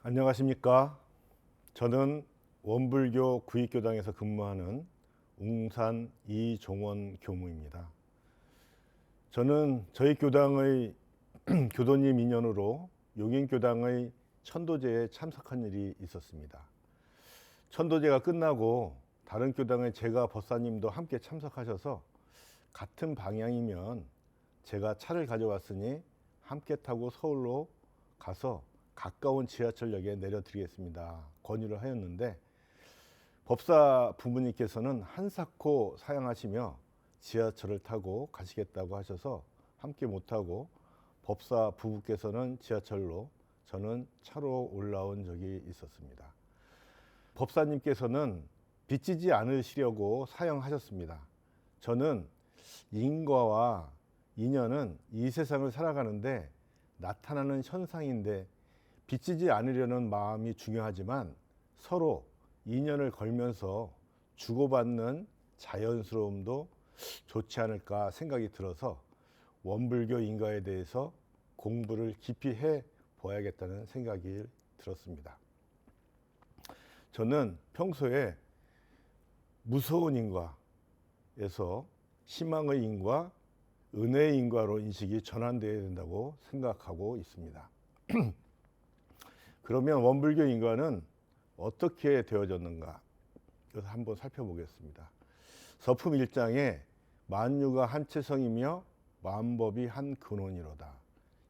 안녕하십니까. 저는 원불교 구익교당에서 근무하는 웅산 이종원 교무입니다. 저는 저희 교당의 교도님 인연으로 용인교당의 천도제에 참석한 일이 있었습니다. 천도제가 끝나고 다른 교당의 제가 법사님도 함께 참석하셔서 같은 방향이면 제가 차를 가져왔으니 함께 타고 서울로 가서 가까운 지하철역에 내려드리겠습니다 권유를 하였는데, 법사 부모님께서는 한사코 사양하시며 지하철을 타고 가시겠다고 하셔서 함께 못하고 법사 부부께서는 지하철로, 저는 차로 올라온 적이 있었습니다. 법사님께서는 빚지지 않으시려고 사양하셨습니다. 저는 인과와 인연은 이 세상을 살아가는데 나타나는 현상인데 빚지지 않으려는 마음이 중요하지만 서로 인연을 걸면서 주고받는 자연스러움도 좋지 않을까 생각이 들어서 원불교 인과에 대해서 공부를 깊이 해 보아야겠다는 생각이 들었습니다. 저는 평소에 무서운 인과에서 희망의 인과, 은혜의 인과로 인식이 전환되어야 된다고 생각하고 있습니다. 그러면 원불교 인과는 어떻게 되어졌는가, 그래서 한번 살펴보겠습니다. 서품 1장에 만유가 한 체성이며 만법이 한 근원이로다.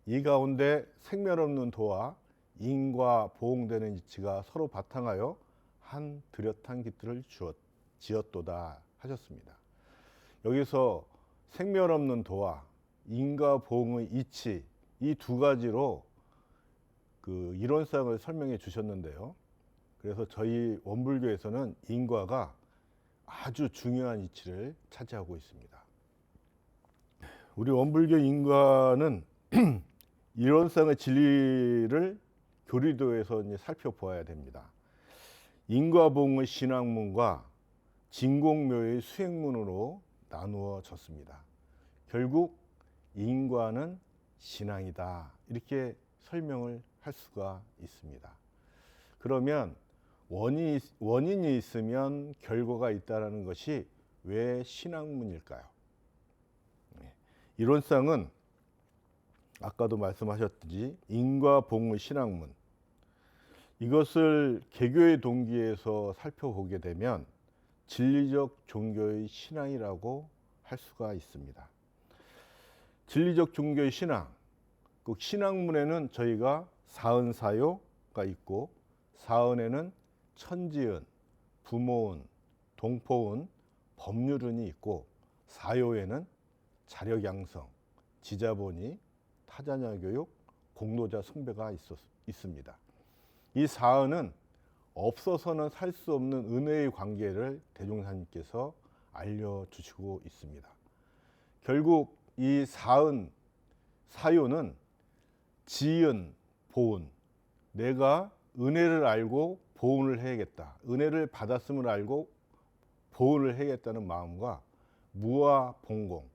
이 가운데 생멸 없는 도와 인과 보응되는 이치가 서로 바탕하여 한 뚜렷한 깃들을 지었도다 하셨습니다. 여기서 생멸 없는 도와 인과 보응의 이치, 이 두 가지로 그 이론상을 설명해 주셨는데요. 그래서 저희 원불교에서는 인과가 아주 중요한 이치를 차지하고 있습니다. 우리 원불교 인과는 이론상의 진리를 교리도에서 살펴보아야 됩니다. 인과보응의 신학문과 진공묘의 수행문으로 나누어졌습니다. 결국 인과는 신앙이다, 이렇게 설명을 할 수가 있습니다. 그러면 원인이 있으면 결과가 있다는 것이 왜 신학문일까요? 이론상은 아까도 말씀하셨듯이 인과보응의 신학문, 이것을 개교의 동기에서 살펴보게 되면 진리적 종교의 신앙이라고 할 수가 있습니다. 진리적 종교의 신앙, 그 신학문에는 저희가 사은사요가 있고, 사은에는 천지은, 부모은, 동포은, 법률은이 있고, 사요에는 자력양성, 지자본의, 타자녀 교육, 공로자 숭배가 있습니다. 이 사은은 없어서는 살 수 없는 은혜의 관계를 대종사님께서 알려주시고 있습니다. 결국 이 사은, 사요는 지은, 보은, 내가 은혜를 알고 보은을 해야겠다, 은혜를 받았음을 알고 보은을 해야겠다는 마음과 무아 봉공,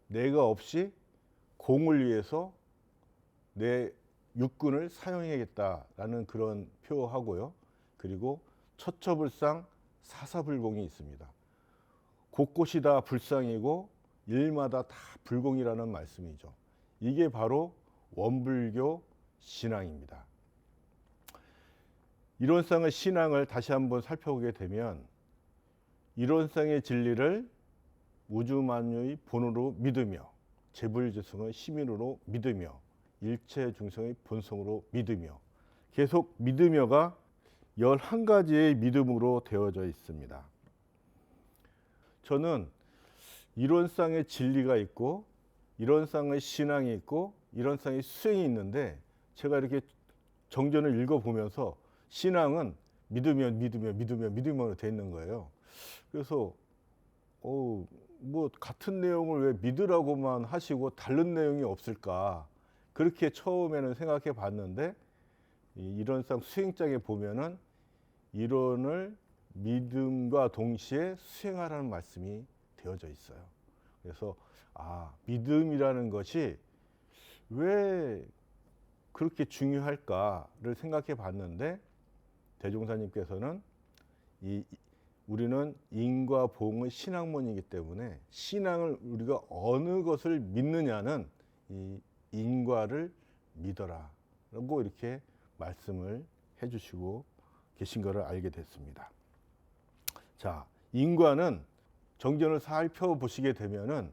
내가 없이 공을 위해서 내 육군을 사용해야겠다라는 그런 표하고요. 그리고 처처불상 사사불공이 있습니다. 곳곳이 다 불상이고 일마다 다 불공이라는 말씀이죠. 이게 바로 원불교 신앙입니다. 이론상의 신앙을 다시 한번 살펴보게 되면 이론상의 진리를 우주만유의 본으로 믿으며, 재불지성의 시민으로 믿으며, 일체 중생의 본성으로 믿으며, 계속 믿으며가 11가지의 믿음으로 되어져 있습니다. 저는 이론상의 진리가 있고, 이론상의 신앙이 있고, 이론상의 수행이 있는데, 제가 이렇게 정전을 읽어보면서 신앙은 믿으며로 되어 있는 거예요. 그래서 뭐 같은 내용을 왜 믿으라고만 하시고 다른 내용이 없을까, 그렇게 처음에는 생각해 봤는데, 이론상 수행장에 보면은 이론을 믿음과 동시에 수행하라는 말씀이 되어져 있어요. 그래서 믿음이라는 것이 왜 그렇게 중요할까를 생각해 봤는데 대종사님께서는 우리는 인과 봉의 신학문이기 때문에 신앙을 우리가 어느 것을 믿느냐는 이 인과를 믿어라 라고 이렇게 말씀을 해주시고 계신 것을 알게 됐습니다. 자, 인과는 정전을 살펴보시게 되면은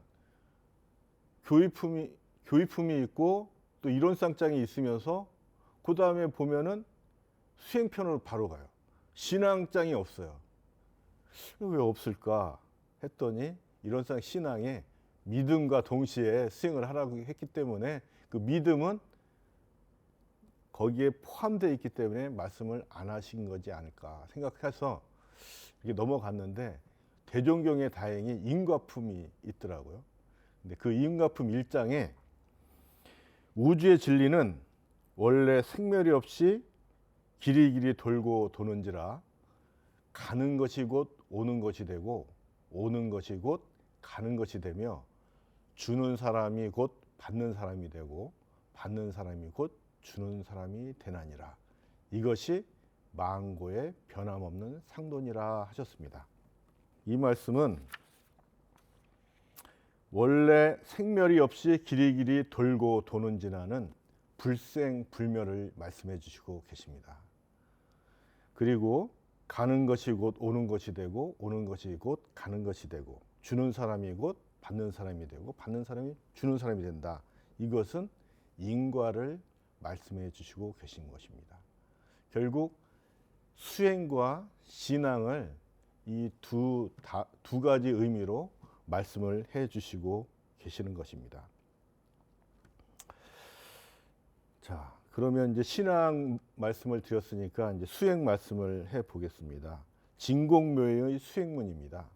교의품이 있고 또 이론상장이 있으면서 그 다음에 보면은 수행편으로 바로 가요. 신앙장이 없어요. 왜 없을까 했더니 이론상 신앙에 믿음과 동시에 수행을 하라고 했기 때문에 그 믿음은 거기에 포함되어 있기 때문에 말씀을 안 하신 거지 않을까 생각해서 이렇게 넘어갔는데 대종경에 다행히 인과품이 있더라고요. 근데 그 인과품 1장에 우주의 진리는 원래 생멸이 없이 길이길이 돌고 도는지라 가는 것이 곧 오는 것이 되고 오는 것이 곧 가는 것이 되며 주는 사람이 곧 받는 사람이 되고 받는 사람이 곧 주는 사람이 되나니라. 이것이 만고의 변함없는 상돈이라 하셨습니다. 이 말씀은 원래 생멸이 없이 길이길이 돌고 도는 지나는 불생불멸을 말씀해 주시고 계십니다. 그리고 가는 것이 곧 오는 것이 되고 오는 것이 곧 가는 것이 되고 주는 사람이 곧 받는 사람이 되고 받는 사람이 주는 사람이 된다. 이것은 인과를 말씀해 주시고 계신 것입니다. 결국 수행과 신앙을 이 두 가지 의미로 말씀을 해 주시고 계시는 것입니다. 자, 그러면 이제 신앙 말씀을 드렸으니까 이제 수행 말씀을 해 보겠습니다. 진공묘의 수행문입니다.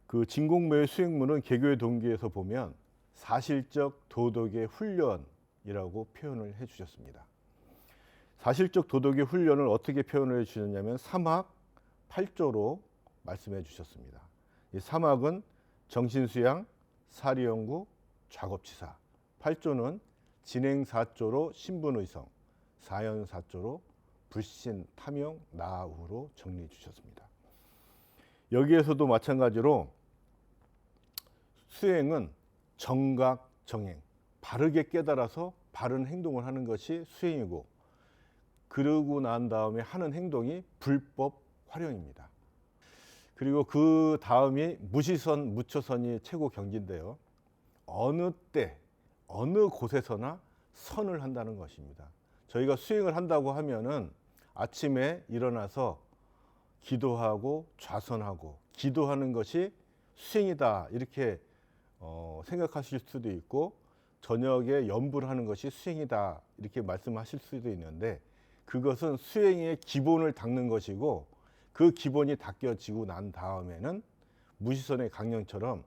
그 진공묘의 수행문은 개교의 동기에서 보면 사실적 도덕의 훈련이라고 표현을 해 주셨습니다. 사실적 도덕의 훈련을 어떻게 표현을 해 주셨냐면 3학 8조로 말씀해 주셨습니다. 이 3학은 정신수양, 사리연구, 작업치사, 8조는 진행사조로 신분의성, 사연사조로 불신, 탐욕, 나우로 정리해 주셨습니다. 여기에서도 마찬가지로 수행은 정각, 정행, 바르게 깨달아서 바른 행동을 하는 것이 수행이고 그러고 난 다음에 하는 행동이 불법 활용입니다. 그리고 그 다음이 무시선, 무초선이 최고 경지인데요. 어느 때, 어느 곳에서나 선을 한다는 것입니다. 저희가 수행을 한다고 하면은 아침에 일어나서 기도하고 좌선하고 기도하는 것이 수행이다 이렇게 생각하실 수도 있고 저녁에 염불을 하는 것이 수행이다 이렇게 말씀하실 수도 있는데 그것은 수행의 기본을 닦는 것이고 그 기본이 닦여지고 난 다음에는 무시선의 강령처럼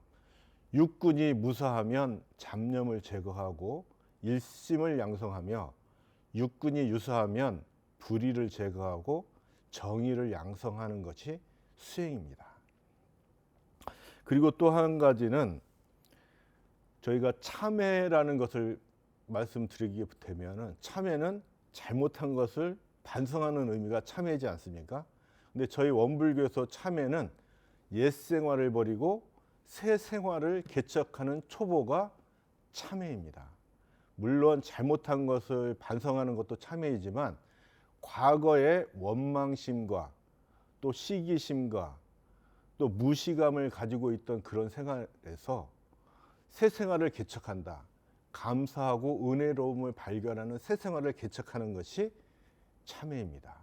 육군이 무사하면 잡념을 제거하고 일심을 양성하며 육군이 유사하면 불의를 제거하고 정의를 양성하는 것이 수행입니다. 그리고 또 한 가지는 저희가 참회라는 것을 말씀드리게 되면은 참회는 잘못한 것을 반성하는 의미가 참회이지 않습니까? 근데 저희 원불교에서 참회는 옛 생활을 버리고 새 생활을 개척하는 초보가 참회입니다. 물론 잘못한 것을 반성하는 것도 참회이지만 과거의 원망심과 또 시기심과 또 무시감을 가지고 있던 그런 생활에서 새 생활을 개척한다. 감사하고 은혜로움을 발견하는 새 생활을 개척하는 것이 참회입니다.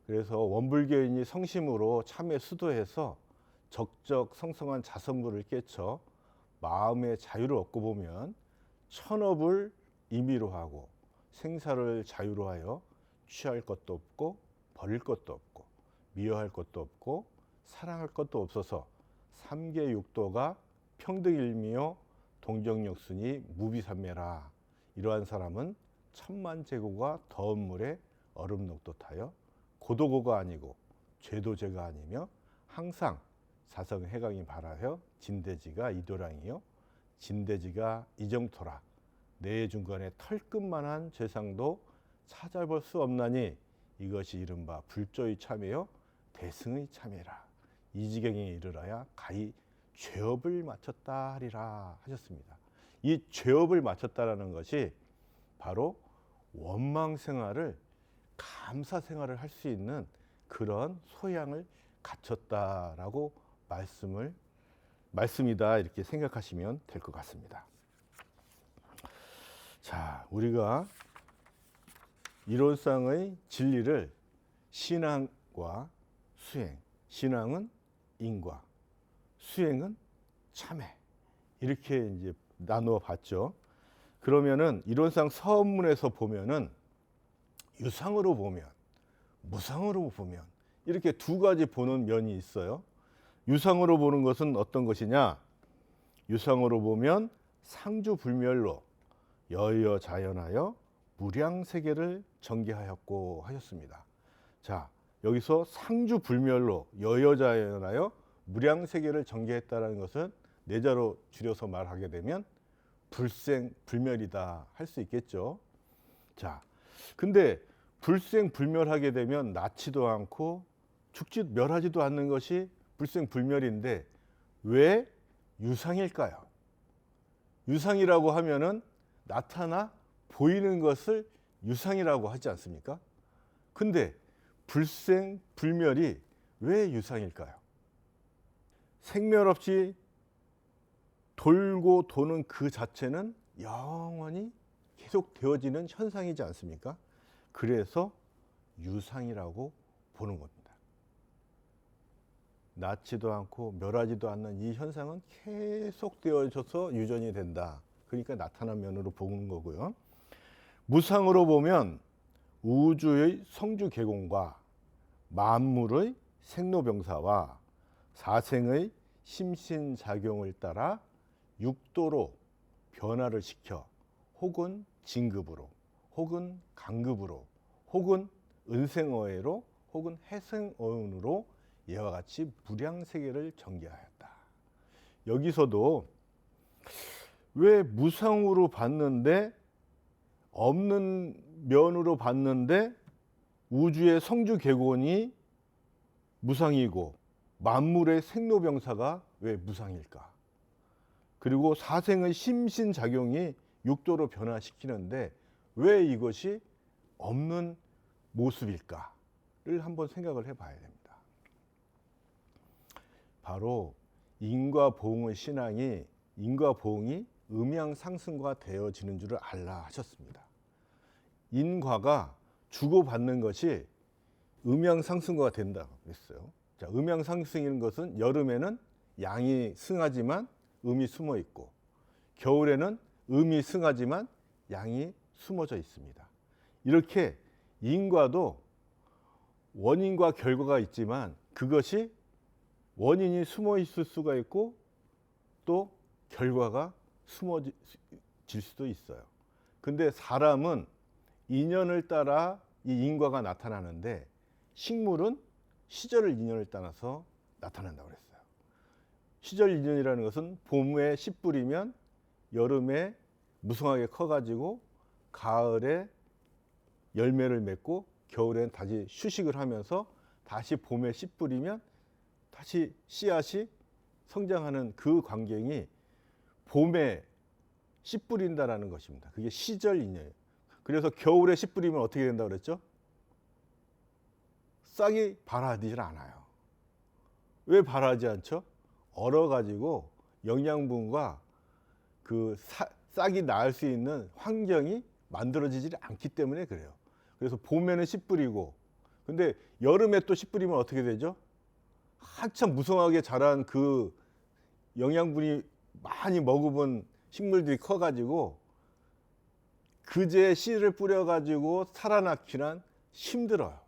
그래서 원불교인이 성심으로 참회 수도해서 적적 성성한 자선물을 깨쳐 마음의 자유를 얻고 보면 천업을 임의로 하고 생사를 자유로 하여 취할 것도 없고 버릴 것도 없고 미워할 것도 없고 사랑할 것도 없어서 삼계육도가 평등일미요 동정역순이 무비산매라. 이러한 사람은 천만제고가 더운 물에 얼음녹듯하여 고도고가 아니고 죄도죄가 아니며 항상 사성해강이 발하여 진대지가 이도량이요 진대지가 이정토라. 내 중간에 털끝만한 죄상도 찾아볼 수 없나니 이것이 이른바 불조의 참회요 대승의 참회라. 이 지경에 이르러야 가히 죄업을 마쳤다 하리라 하셨습니다. 이 죄업을 마쳤다라는 것이 바로 원망 생활을 감사 생활을 할 수 있는 그런 소양을 갖췄다라고 말씀이다 이렇게 생각하시면 될 것 같습니다. 자, 우리가 이론상의 진리를 신앙과 수행, 신앙은 인과, 수행은 참회 이렇게 이제 나누어 봤죠. 그러면은 이론상 서문에서 보면은 유상으로 보면, 무상으로 보면 이렇게 두 가지 보는 면이 있어요. 유상으로 보는 것은 어떤 것이냐? 유상으로 보면 상주불멸로 여여자연하여 무량세계를 전개하였고 하셨습니다. 자, 여기서 상주불멸로 여여자연하여 무량세계를 전개했다는 것은 내자로 줄여서 말하게 되면 불생불멸이다 할 수 있겠죠. 자, 근데 불생불멸하게 되면 낳지도 않고 멸하지도 않는 것이 불생불멸인데 왜 유상일까요? 유상이라고 하면은 나타나 보이는 것을 유상이라고 하지 않습니까? 근데 불생불멸이 왜 유상일까요? 생멸 없이 돌고 도는 그 자체는 영원히 계속 되어지는 현상이지 않습니까? 그래서 유상이라고 보는 겁니다. 낳지도 않고 멸하지도 않는 이 현상은 계속 되어져서 유전이 된다. 그러니까 나타난 면으로 보는 거고요. 무상으로 보면 우주의 성주개공과 만물의 생로병사와 사생의 심신작용을 따라 육도로 변화를 시켜 혹은 진급으로 혹은 강급으로 혹은 은생어해로 혹은 해생어운으로 이와 같이 무량세계를 전개하였다. 여기서도 왜 무상으로 봤는데 없는 면으로 봤는데 우주의 성주개곤이 무상이고 만물의 생로병사가 왜 무상일까? 그리고 사생의 심신작용이 육도로 변화시키는데 왜 이것이 없는 모습일까를 한번 생각을 해봐야 됩니다. 바로 인과 보응의 신앙이 인과 보응이 음양상승과 되어지는 줄을 알라 하셨습니다. 인과가 주고받는 것이 음양상승과가 된다고 했어요. 자, 음양상승인 것은 여름에는 양이 승하지만 음이 숨어 있고 겨울에는 음이 승하지만 양이 숨어져 있습니다. 이렇게 인과도 원인과 결과가 있지만 그것이 원인이 숨어 있을 수가 있고 또 결과가 숨어질 수도 있어요. 근데 사람은 인연을 따라 이 인과가 나타나는데 식물은 시절 인연을 따라서 나타난다고 그랬어요. 시절 인연이라는 것은 봄에 씨 뿌리면 여름에 무성하게 커가지고 가을에 열매를 맺고 겨울엔 다시 휴식을 하면서 다시 봄에 씨 뿌리면 다시 씨앗이 성장하는 그 광경이 봄에 씨 뿌린다라는 것입니다. 그게 시절 인연이에요. 그래서 겨울에 씨 뿌리면 어떻게 된다고 그랬죠? 싹이 발아지질 않아요. 왜 발아지 않죠? 얼어가지고 영양분과 그 싹이 낳을 수 있는 환경이 만들어지지 않기 때문에 그래요. 그래서 봄에는 씨 뿌리고 근데 여름에 또 씨 뿌리면 어떻게 되죠? 한참 무성하게 자란 그 영양분이 많이 머금은 식물들이 커가지고 그제 씨를 뿌려가지고 살아나기란 힘들어요.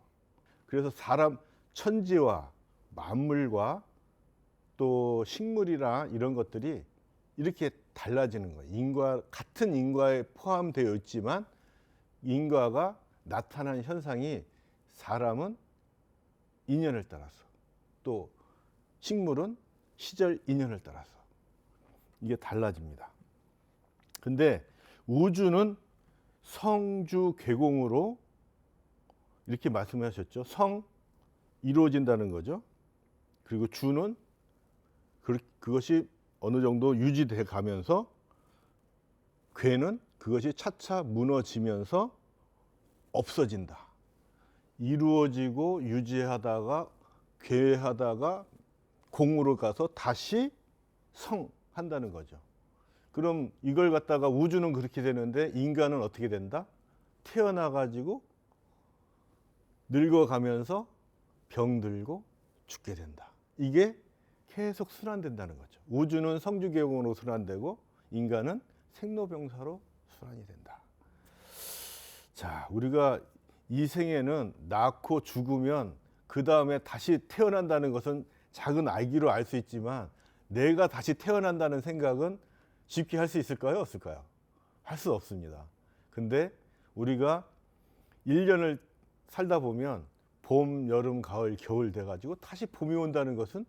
그래서 사람 천지와 만물과 또 식물이나 이런 것들이 이렇게 달라지는 거예요. 인과 같은 인과에 포함되어 있지만 인과가 나타나는 현상이 사람은 인연을 따라서 또 식물은 시절 인연을 따라서 이게 달라집니다. 근데 우주는 성주 괴공으로 이렇게 말씀하셨죠. 성 이루어진다는 거죠. 그리고 주는 그것이 어느 정도 유지돼 가면서 괴는 그것이 차차 무너지면서 없어진다. 이루어지고 유지하다가 괴하다가 공으로 가서 다시 성한다는 거죠. 그럼 이걸 갖다가 우주는 그렇게 되는데 인간은 어떻게 된다? 태어나 가지고 늙어가면서 병들고 죽게 된다. 이게 계속 순환된다는 거죠. 우주는 성주계공으로 순환되고 인간은 생로병사로 순환이 된다. 자, 우리가 이 생에는 낳고 죽으면 그 다음에 다시 태어난다는 것은 작은 아기로 알 수 있지만 내가 다시 태어난다는 생각은 쉽게 할 수 있을까요? 없을까요? 할 수 없습니다. 근데 우리가 1년을 살다 보면 봄, 여름, 가을, 겨울 돼가지고 다시 봄이 온다는 것은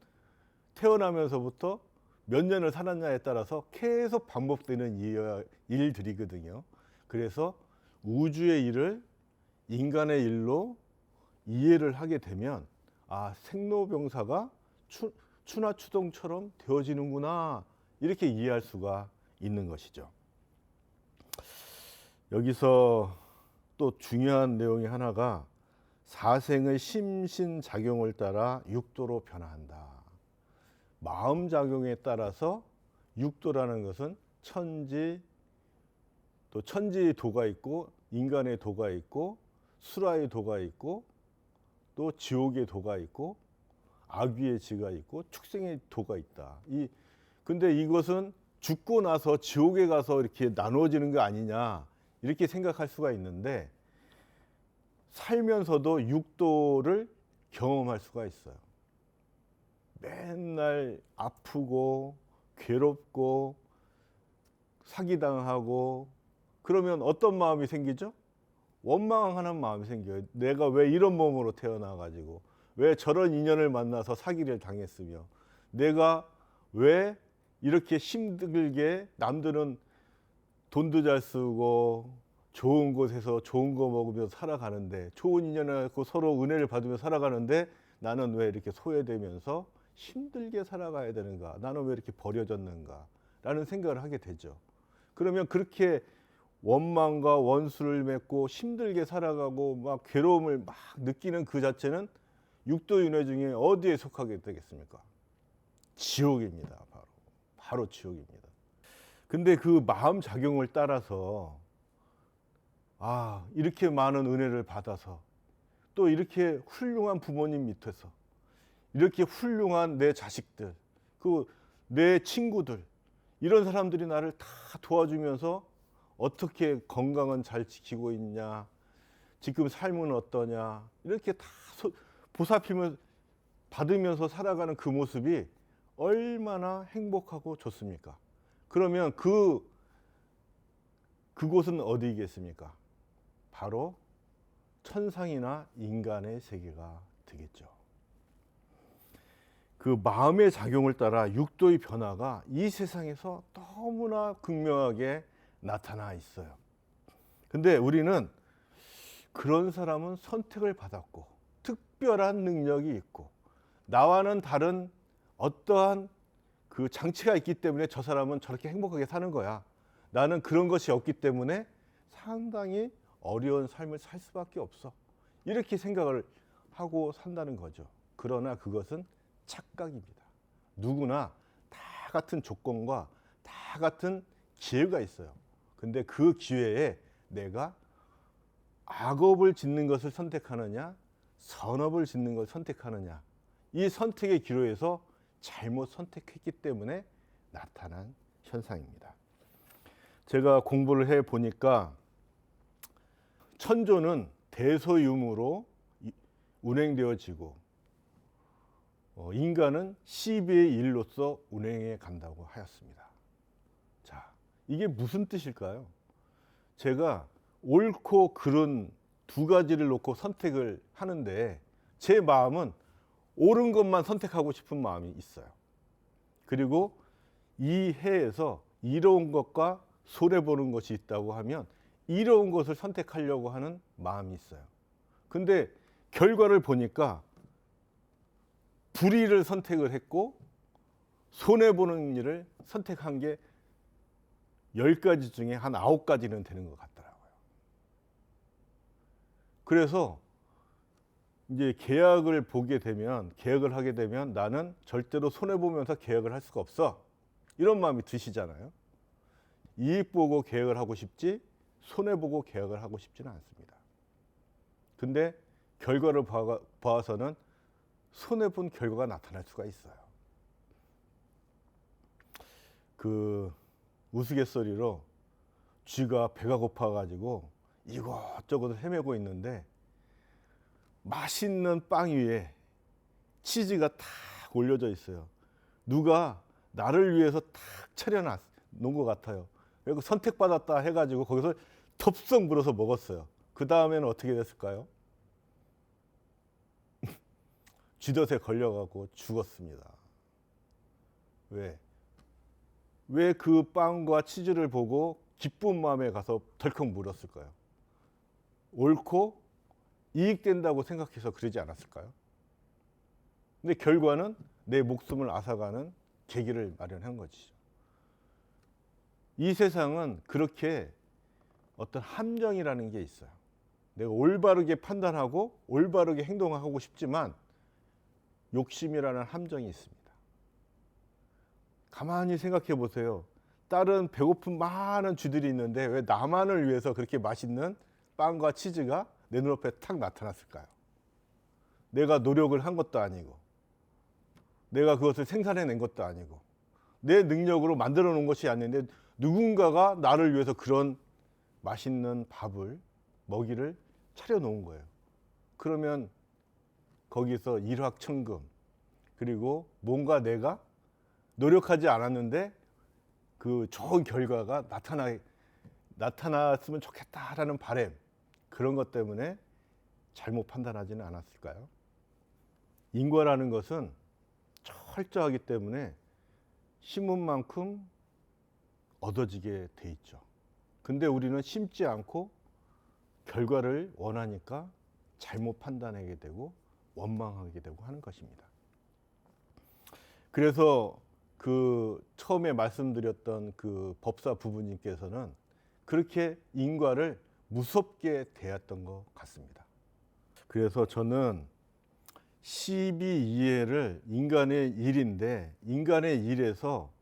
태어나면서부터 몇 년을 살았냐에 따라서 계속 반복되는 일들이거든요. 그래서 우주의 일을 인간의 일로 이해를 하게 되면 아, 생로병사가 추나추동처럼 되어지는구나 이렇게 이해할 수가 있는 것이죠. 여기서 또 중요한 내용이 하나가 사생의 심신작용을 따라 육도로 변화한다. 마음작용에 따라서 육도라는 것은 천지, 또 천지의 도가 있고 인간의 도가 있고 수라의 도가 있고 또 지옥의 도가 있고 악귀의 지가 있고 축생의 도가 있다. 근데 이것은 죽고 나서 지옥에 가서 이렇게 나누어지는 거 아니냐 이렇게 생각할 수가 있는데 살면서도 육도를 경험할 수가 있어요. 맨날 아프고 괴롭고 사기당하고 그러면 어떤 마음이 생기죠? 원망하는 마음이 생겨요. 내가 왜 이런 몸으로 태어나가지고 왜 저런 인연을 만나서 사기를 당했으며 내가 왜 이렇게 힘들게 남들은 돈도 잘 쓰고 좋은 곳에서 좋은 거 먹으면서 살아가는데 좋은 인연을 갖고 서로 은혜를 받으며 살아가는데 나는 왜 이렇게 소외되면서 힘들게 살아가야 되는가? 나는 왜 이렇게 버려졌는가? 라는 생각을 하게 되죠. 그러면 그렇게 원망과 원수를 맺고 힘들게 살아가고 막 괴로움을 막 느끼는 그 자체는 육도윤회 중에 어디에 속하게 되겠습니까? 지옥입니다. 바로 지옥입니다. 근데 그 마음 작용을 따라서 아, 이렇게 많은 은혜를 받아서 또 이렇게 훌륭한 부모님 밑에서 이렇게 훌륭한 내 자식들, 내 친구들 이런 사람들이 나를 다 도와주면서 어떻게 건강은 잘 지키고 있냐, 지금 삶은 어떠냐 이렇게 다 보살핌을 받으면서 살아가는 그 모습이 얼마나 행복하고 좋습니까? 그러면 그곳은 어디겠습니까? 바로 천상이나 인간의 세계가 되겠죠. 그 마음의 작용을 따라 육도의 변화가 이 세상에서 너무나 극명하게 나타나 있어요. 근데 우리는 그런 사람은 선택을 받았고 특별한 능력이 있고 나와는 다른 어떠한 그 장치가 있기 때문에 저 사람은 저렇게 행복하게 사는 거야. 나는 그런 것이 없기 때문에 상당히 어려운 삶을 살 수밖에 없어. 이렇게 생각을 하고 산다는 거죠. 그러나 그것은 착각입니다. 누구나 다 같은 조건과 다 같은 기회가 있어요. 근데 그 기회에 내가 악업을 짓는 것을 선택하느냐 선업을 짓는 것을 선택하느냐 이 선택의 기로에서 잘못 선택했기 때문에 나타난 현상입니다. 제가 공부를 해 보니까 천조는 대소유무로 운행되어지고 인간은 시비의 일로서 운행해 간다고 하였습니다. 자, 이게 무슨 뜻일까요? 제가 옳고 그른 두 가지를 놓고 선택을 하는데 제 마음은 옳은 것만 선택하고 싶은 마음이 있어요. 그리고 이 해에서 이로운 것과 손해보는 것이 있다고 하면 이로운 것을 선택하려고 하는 마음이 있어요. 근데 결과를 보니까 불의를 선택을 했고 손해보는 일을 선택한 게 10가지 중에 한 9가지는 되는 것 같더라고요. 그래서 이제 계약을 하게 되면 나는 절대로 손해보면서 계약을 할 수가 없어. 이런 마음이 드시잖아요. 이익 보고 계약을 하고 싶지 손해보고 계약을 하고 싶지는 않습니다. 근데 결과를 봐서는 손해본 결과가 나타날 수가 있어요. 그 우스갯소리로 쥐가 배가 고파가지고 이것저것 헤매고 있는데 맛있는 빵 위에 치즈가 탁 올려져 있어요. 누가 나를 위해서 탁 차려놓은 것 같아요. 그리고 선택받았다 해가지고 거기서 덥석 물어서 먹었어요. 그 다음에는 어떻게 됐을까요? 쥐덫에 걸려가고 죽었습니다. 왜 그 빵과 치즈를 보고 기쁜 마음에 가서 덜컥 물었을까요? 옳고 이익된다고 생각해서 그러지 않았을까요? 근데 결과는 내 목숨을 앗아가는 계기를 마련한 것이죠. 이 세상은 그렇게 어떤 함정이라는 게 있어요. 내가 올바르게 판단하고 올바르게 행동하고 싶지만 욕심이라는 함정이 있습니다. 가만히 생각해 보세요. 다른 배고픈 많은 쥐들이 있는데 왜 나만을 위해서 그렇게 맛있는 빵과 치즈가 내 눈앞에 탁 나타났을까요? 내가 노력을 한 것도 아니고 내가 그것을 생산해낸 것도 아니고 내 능력으로 만들어 놓은 것이 아닌데 누군가가 나를 위해서 그런 맛있는 먹이를 차려 놓은 거예요. 그러면 거기서 일확천금, 그리고 뭔가 내가 노력하지 않았는데 그 좋은 결과가 나타났으면 좋겠다라는 바람, 그런 것 때문에 잘못 판단하지는 않았을까요? 인과라는 것은 철저하기 때문에 심은 만큼 얻어지게 돼 있죠. 근데 우리는 심지 않고 결과를 원하니까 잘못 판단하게 되고 원망하게 되고 하는 것입니다. 그래서 그 처음에 말씀드렸던 그 법사 부부님께서는 그렇게 인과를 무섭게 대했던 것 같습니다. 그래서 저는 시비이해를 인간의 일인데 인간의 일에서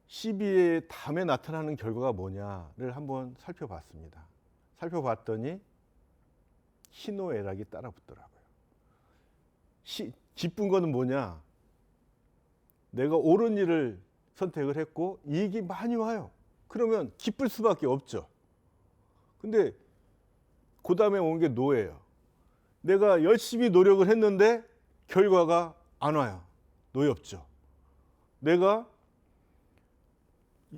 시비의 다음에 나타나는 결과가 뭐냐를 한번 살펴봤습니다. 살펴봤더니 희노애락이 따라붙더라고요. 기쁜 거는 뭐냐? 내가 옳은 일을 선택을 했고 이익이 많이 와요. 그러면 기쁠 수밖에 없죠. 근데 그 다음에 온 게 노예예요. 내가 열심히 노력을 했는데 결과가 안 와요. 노엽죠. 내가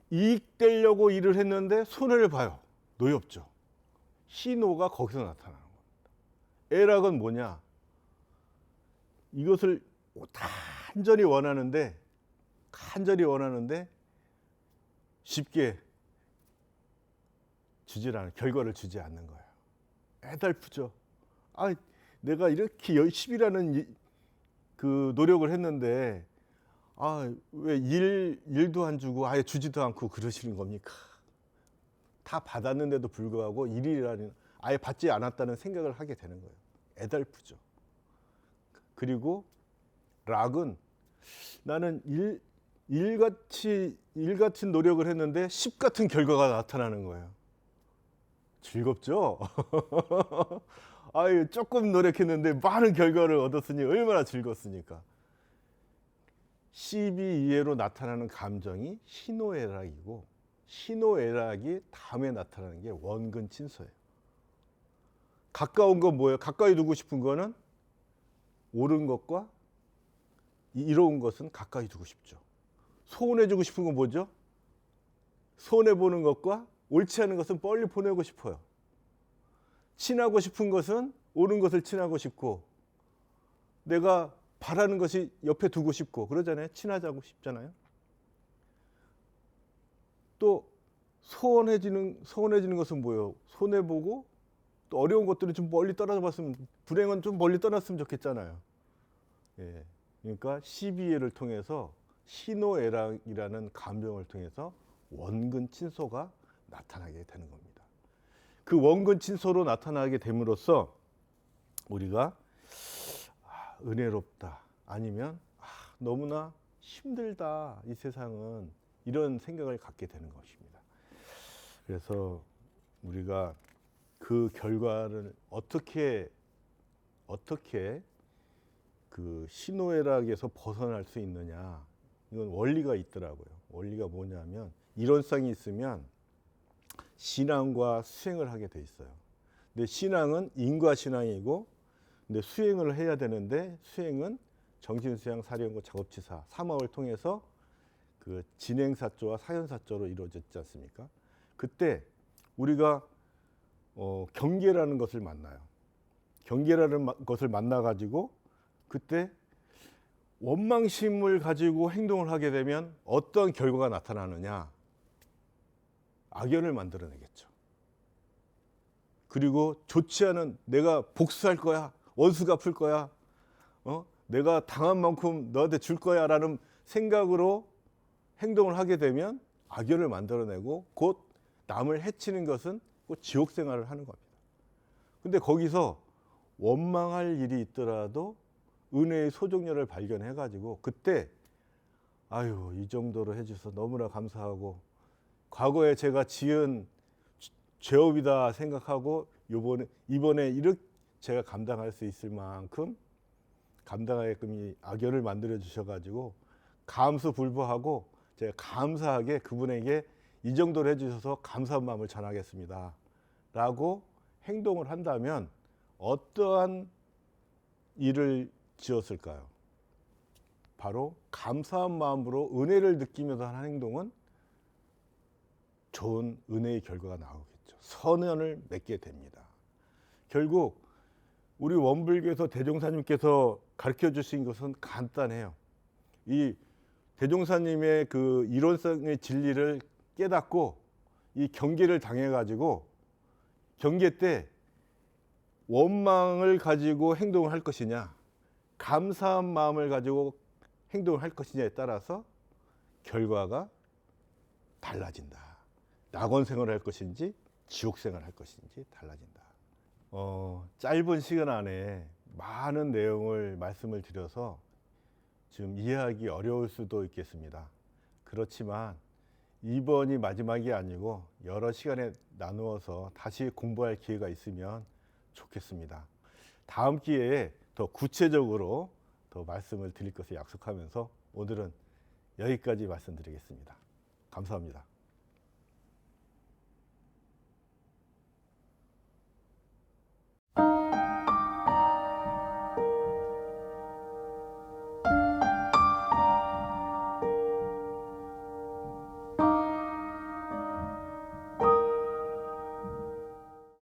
이익되려고 일을 했는데 손해를 봐요. 노엽죠. 희노가 거기서 나타나는 겁니다. 애락은 뭐냐? 이것을 간절히 원하는데 쉽게 결과를 주지 않는 거예요. 애달프죠. 내가 이렇게 열심히라는 그 노력을 했는데 왜 일도 안 주고 아예 주지도 않고 그러시는 겁니까? 다 받았는데도 불구하고 일이라는 아예 받지 않았다는 생각을 하게 되는 거예요. 애달프죠. 그리고 락은 나는 일같이 노력을 했는데 십 같은 결과가 나타나는 거예요. 즐겁죠? 조금 노력했는데 많은 결과를 얻었으니 얼마나 즐겁습니까? 시비이해로 나타나는 감정이 희노애락이고 희노애락이 다음에 나타나는 게 원근친서예요. 가까운 건 뭐예요? 가까이 두고 싶은 거는 옳은 것과 이로운 것은 가까이 두고 싶죠. 소원해주고 싶은 건 뭐죠? 손해보는 것과 옳지 않은 것은 멀리 보내고 싶어요. 친하고 싶은 것은 옳은 것을 친하고 싶고 내가 바라는 것이 옆에 두고 싶고 그러잖아요. 친하자고 싶잖아요. 또 소원해지는 것은 뭐예요? 손해 보고 또 어려운 것들은 좀 멀리 떨어져 봤으면, 불행은 좀 멀리 떠났으면 좋겠잖아요. 예. 그러니까 시비애를 통해서 신호애락이라는 간병을 통해서 원근 친소가 나타나게 되는 겁니다. 그 원근 친소로 나타나게 됨으로써 우리가 은혜롭다, 아니면 너무나 힘들다 이 세상은, 이런 생각을 갖게 되는 것입니다. 그래서 우리가 그 결과를 어떻게 그 신호애락에서 벗어날 수 있느냐, 이건 원리가 있더라고요. 원리가 뭐냐면, 이론성이 있으면 신앙과 수행을 하게 돼 있어요. 근데 신앙은 인과신앙이고, 근데 수행을 해야 되는데, 수행은 정신수양, 사령고, 작업치사, 삼업을 통해서 그 진행사조와 사연사조로 이루어졌지 않습니까? 그때 우리가 경계라는 것을 만나요. 경계라는 것을 만나가지고 그때 원망심을 가지고 행동을 하게 되면 어떤 결과가 나타나느냐? 악연을 만들어내겠죠. 그리고 좋지 않은, 내가 복수할 거야, 원수 갚을 거야, 내가 당한 만큼 너한테 줄 거야 라는 생각으로 행동을 하게 되면 악연을 만들어내고, 곧 남을 해치는 것은 곧 지옥 생활을 하는 겁니다. 근데 거기서 원망할 일이 있더라도 은혜의 소정렬을 발견해 가지고, 그때 아유, 이 정도로 해줘서 너무나 감사하고, 과거에 제가 지은 죄업이다 생각하고 이번에 이렇게 제가 감당할 수 있을 만큼 감당하게끔 이 악연을 만들어 주셔가지고 감수불부하고 제가 감사하게 그분에게 이 정도로 해주셔서 감사한 마음을 전하겠습니다 라고 행동을 한다면 어떠한 일을 지었을까요? 바로 감사한 마음으로 은혜를 느끼면서 하는 행동은 좋은 은혜의 결과가 나오겠죠. 선언을 맺게 됩니다. 결국 우리 원불교에서 대종사님께서 가르쳐 주신 것은 간단해요. 이 대종사님의 그 이론성의 진리를 깨닫고 이 경계를 당해가지고, 경계 때 원망을 가지고 행동을 할 것이냐, 감사한 마음을 가지고 행동을 할 것이냐에 따라서 결과가 달라진다. 낙원 생활을 할 것인지 지옥 생활을 할 것인지 달라진다. 짧은 시간 안에 많은 내용을 말씀을 드려서 지금 이해하기 어려울 수도 있겠습니다. 그렇지만 이번이 마지막이 아니고 여러 시간에 나누어서 다시 공부할 기회가 있으면 좋겠습니다. 다음 기회에 더 구체적으로 더 말씀을 드릴 것을 약속하면서 오늘은 여기까지 말씀드리겠습니다. 감사합니다.